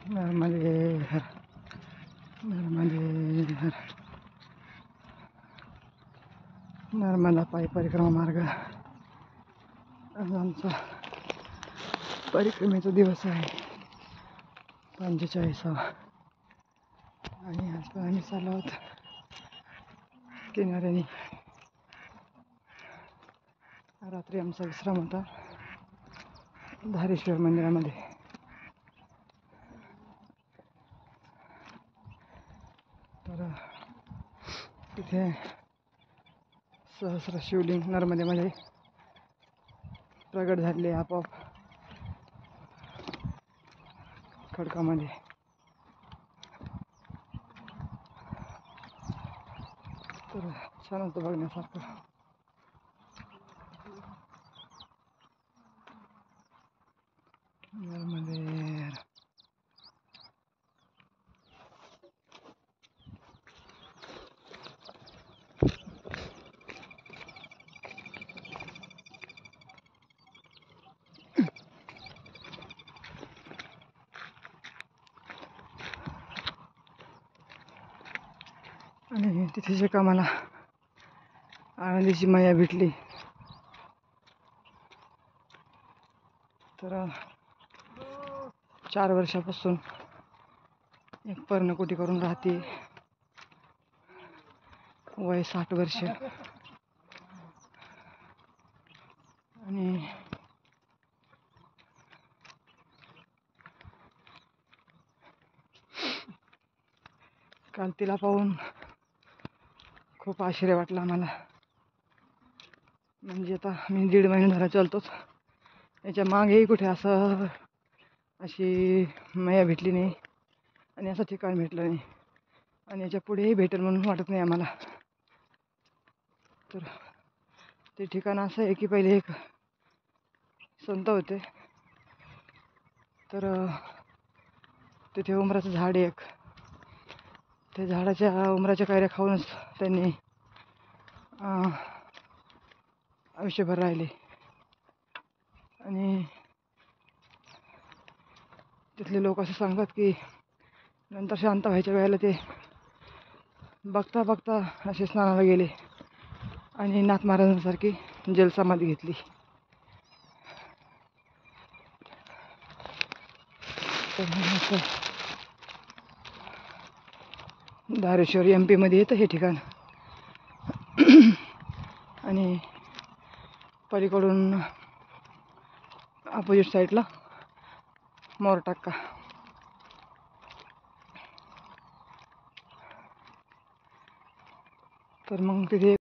नर्मदे हर, नर्मदे हर. नर्मदा पायी परिक्रमा मार्ग आज आमचा परिक्रमेचा दिवस आहे 45वा. आणि आज आम्ही चाललो आहोत किनाऱ्याने. रात्री आमचा विश्राम होता धारेश्वर मंदिरामध्ये. तर तिथे सहस्र शिवलिंग नर्मदेमध्ये प्रगट झाले आपोआप खडकामध्ये. तर छान होतं बघण्यासारखं. नर्मदे आणि तिथे जे का मला आनंदीची माया भेटली. तर 4 वर्षापासून एक पर्णकुटी करून राहते. वय 60 वर्ष. आणि काल तिला पाहून खूप आश्चर्य वाटलं आम्हाला. म्हणजे आता मी 1.5 महिने झाला चालतोच. याच्या मागेही कुठे अशी माया भेटली नाही आणि असं ठिकाण भेटलं नाही. आणि याच्या पुढेही भेटेल म्हणून वाटत नाही आम्हाला. तर ते ठिकाण असं आहे की पहिले एक संत होते. तर तिथे उमराचं झाड एक. त्या झाडाच्या उमराच्या कैऱ्या खाऊनच त्यांनी आयुष्यभर राहिले. आणि तिथले लोक असं सांगतात की नंतर शांत व्हायच्या वेळेला ते बघता बघता असे स्नानाला गेले आणि नाथ महाराजांसारखी जलसमाधी घेतली. तर धारेश्वर MP मध्ये येतं हे ठिकाण. आणि पलीकडून अपोजिट साईडला मोरटाक्का. तर मग तिथे